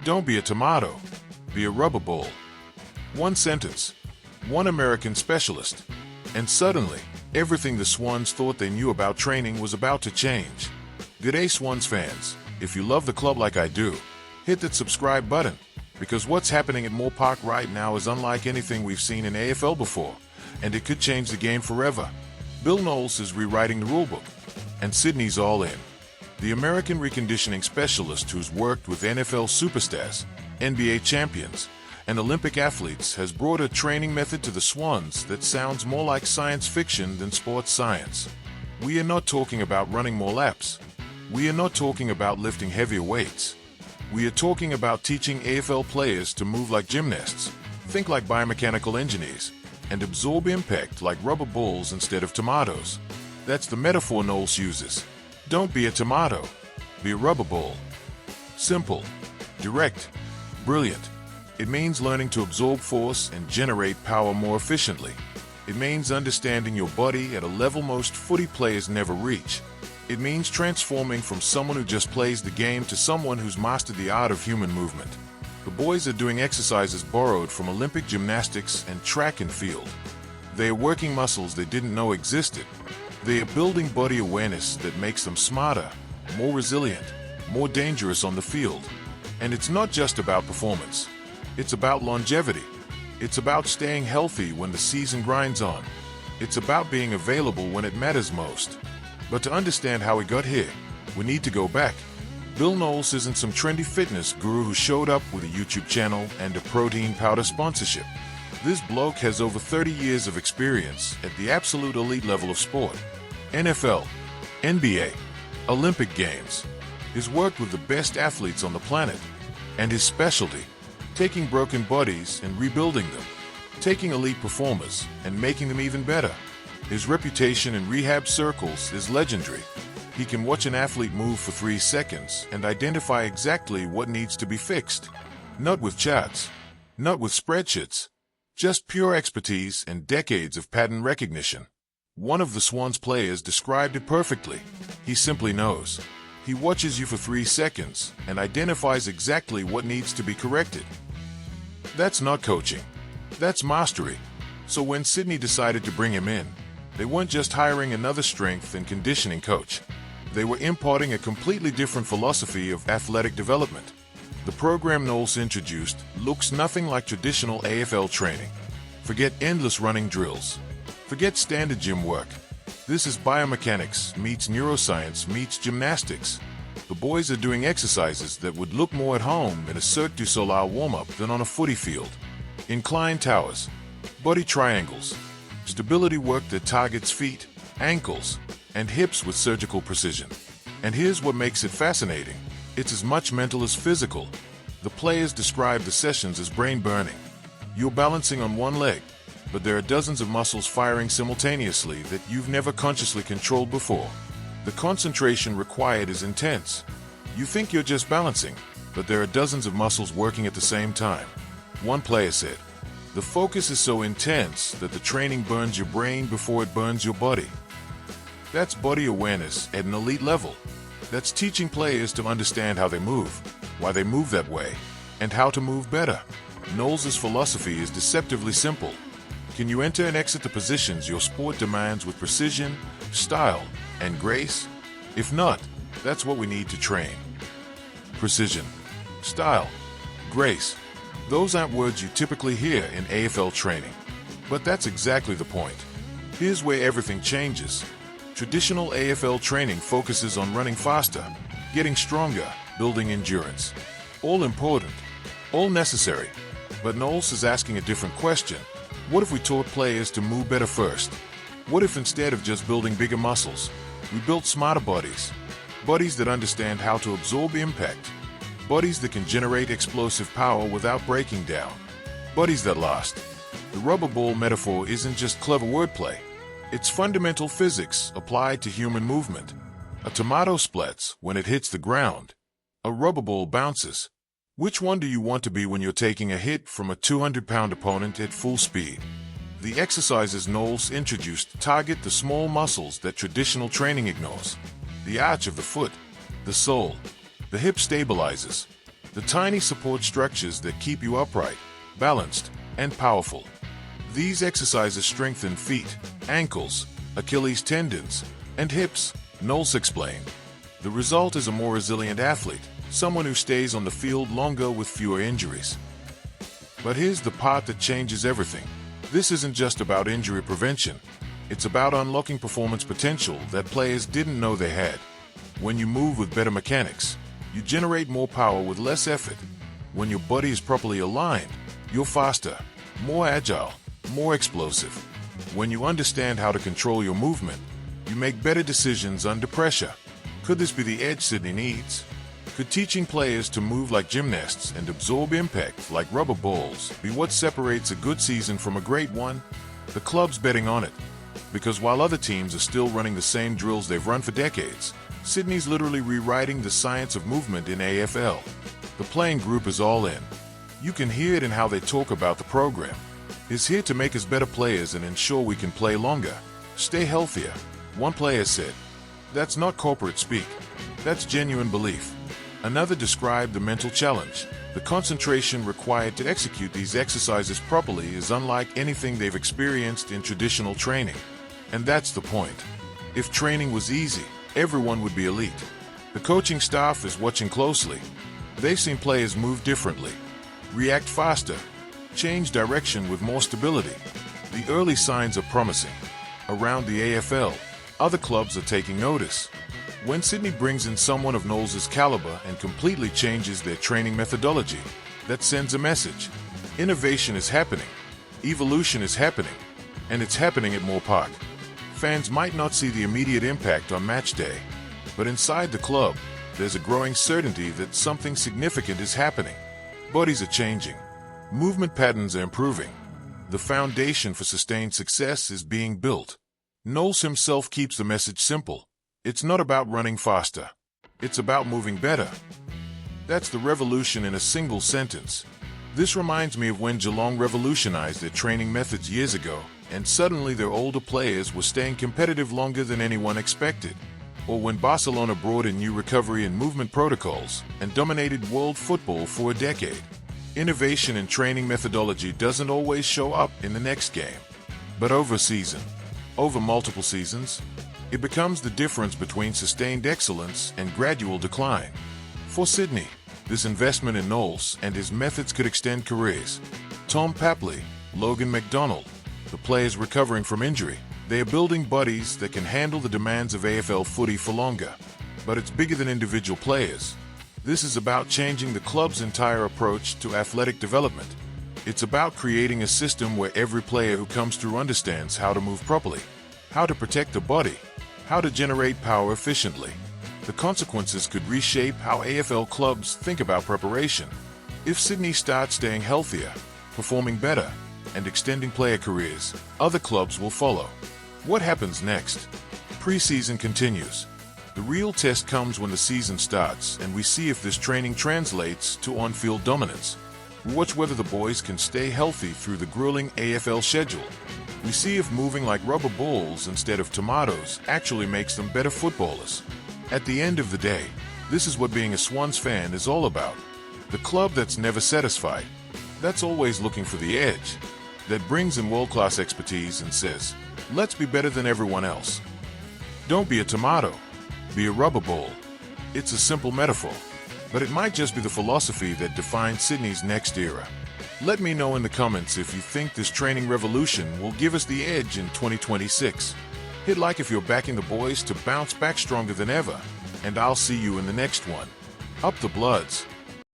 Don't be a tomato. Be a rubber ball. One sentence. One American specialist. And suddenly, everything the Swans thought they knew about training was about to change. G'day Swans fans. If you love the club like I do, hit that subscribe button, because what's happening at Moore Park right now is unlike anything we've seen in AFL before, and it could change the game forever. Bill Knowles is rewriting the rulebook, and Sydney's all in. The American reconditioning specialist who's worked with NFL superstars, NBA champions, and Olympic athletes has brought a training method to the Swans that sounds more like science fiction than sports science. We are not talking about running more laps. We are not talking about lifting heavier weights. We are talking about teaching AFL players to move like gymnasts, think like biomechanical engineers, and absorb impact like rubber balls instead of tomatoes. That's the metaphor Knowles uses. Don't be a tomato. Be a rubber ball. Simple, direct, brilliant. It means learning to absorb force and generate power more efficiently. It means understanding your body at a level most footy players never reach. It means transforming from someone who just plays the game to someone who's mastered the art of human movement. The boys are doing exercises borrowed from Olympic gymnastics and track and field. They are working muscles they didn't know existed. They are building body awareness that makes them smarter, more resilient, more dangerous on the field. And it's not just about performance. It's about longevity. It's about staying healthy when the season grinds on. It's about being available when it matters most. But to understand how we got here, we need to go back. Bill Knowles isn't some trendy fitness guru who showed up with a YouTube channel and a protein powder sponsorship. This bloke has over 30 years of experience at the absolute elite level of sport. NFL, NBA, Olympic Games. He's worked with the best athletes on the planet. And his specialty, taking broken bodies and rebuilding them, taking elite performers and making them even better. His reputation in rehab circles is legendary. He can watch an athlete move for 3 seconds and identify exactly what needs to be fixed. Not with charts, not with spreadsheets, just pure expertise and decades of pattern recognition. One of the Swans players described it perfectly. He simply knows. He watches you for 3 seconds and identifies exactly what needs to be corrected. That's not coaching. That's mastery. So when Sydney decided to bring him in, they weren't just hiring another strength and conditioning coach. They were imparting a completely different philosophy of athletic development. The program Knowles introduced looks nothing like traditional AFL training. Forget endless running drills. Forget standard gym work. This is biomechanics meets neuroscience meets gymnastics. The boys are doing exercises that would look more at home in a Cirque du Soleil warm-up than on a footy field. Incline towers, body triangles, stability work that targets feet, ankles, and hips with surgical precision. And here's what makes it fascinating. It's as much mental as physical. The players describe the sessions as brain-burning. You're balancing on one leg, but there are dozens of muscles firing simultaneously that you've never consciously controlled before. The concentration required is intense. You think you're just balancing, but there are dozens of muscles working at the same time. One player said, "The focus is so intense that the training burns your brain before it burns your body." That's body awareness at an elite level. That's teaching players to understand how they move, why they move that way, and how to move better. Knowles' philosophy is deceptively simple. Can you enter and exit the positions your sport demands with precision, style, and grace? If not, that's what we need to train. Precision, style, grace. Those aren't words you typically hear in AFL training. But that's exactly the point. Here's where everything changes. Traditional AFL training focuses on running faster, getting stronger, building endurance. All important, all necessary. But Knowles is asking a different question. What if we taught players to move better first? What if instead of just building bigger muscles, we built smarter bodies? Bodies that understand how to absorb impact. Bodies that can generate explosive power without breaking down. Bodies that last. The rubber ball metaphor isn't just clever wordplay. It's fundamental physics applied to human movement. A tomato splats when it hits the ground. A rubber ball bounces. Which one do you want to be when you're taking a hit from a 200-pound opponent at full speed? The exercises Knowles introduced target the small muscles that traditional training ignores. The arch of the foot, the sole, the hip stabilizers, the tiny support structures that keep you upright, balanced, and powerful. These exercises strengthen feet, ankles, Achilles tendons, and hips, Knowles explained. The result is a more resilient athlete, someone who stays on the field longer with fewer injuries. But here's the part that changes everything. This isn't just about injury prevention. It's about unlocking performance potential that players didn't know they had. When you move with better mechanics, you generate more power with less effort. When your body is properly aligned, you're faster, more agile, more explosive. When you understand how to control your movement, you make better decisions under pressure. Could this be the edge Sydney needs? Could teaching players to move like gymnasts and absorb impact like rubber balls be what separates a good season from a great one? The club's betting on it. Because while other teams are still running the same drills they've run for decades, Sydney's literally rewriting the science of movement in AFL. The playing group is all in. You can hear it in how they talk about the program. It's here to make us better players and ensure we can play longer, stay healthier. One player said, "That's not corporate speak. That's genuine belief." Another described the mental challenge. The concentration required to execute these exercises properly is unlike anything they've experienced in traditional training. And that's the point. If training was easy, everyone would be elite. The coaching staff is watching closely. They've seen players move differently, react faster, change direction with more stability. The early signs are promising. Around the AFL, other clubs are taking notice. When Sydney brings in someone of Knowles' caliber and completely changes their training methodology, that sends a message. Innovation is happening, evolution is happening, and it's happening at Moore Park. Fans might not see the immediate impact on match day, but inside the club, there's a growing certainty that something significant is happening. Bodies are changing. Movement patterns are improving. The foundation for sustained success is being built. Knowles himself keeps the message simple. It's not about running faster. It's about moving better. That's the revolution in a single sentence. This reminds me of when Geelong revolutionized their training methods years ago, and suddenly their older players were staying competitive longer than anyone expected. Or when Barcelona brought in new recovery and movement protocols and dominated world football for a decade. Innovation in training methodology doesn't always show up in the next game. But over a season, over multiple seasons, it becomes the difference between sustained excellence and gradual decline. For Sydney, this investment in Knowles and his methods could extend careers. Tom Papley, Logan McDonald, the players recovering from injury, they are building bodies that can handle the demands of AFL footy for longer. But it's bigger than individual players. This is about changing the club's entire approach to athletic development. It's about creating a system where every player who comes through understands how to move properly, how to protect the body, how to generate power efficiently. The consequences could reshape how AFL clubs think about preparation. If Sydney starts staying healthier, performing better, and extending player careers, other clubs will follow. What happens next? Preseason continues. The real test comes when the season starts and we see if this training translates to on-field dominance. We watch whether the boys can stay healthy through the grueling AFL schedule. We see if moving like rubber balls instead of tomatoes actually makes them better footballers. At the end of the day, this is what being a Swans fan is all about. The club that's never satisfied, that's always looking for the edge, that brings in world-class expertise and says, let's be better than everyone else. Don't be a tomato, be a rubber ball. It's a simple metaphor, but it might just be the philosophy that defines Sydney's next era. Let me know in the comments if you think this training revolution will give us the edge in 2026. Hit like if you're backing the boys to bounce back stronger than ever, and I'll see you in the next one. Up the Bloods!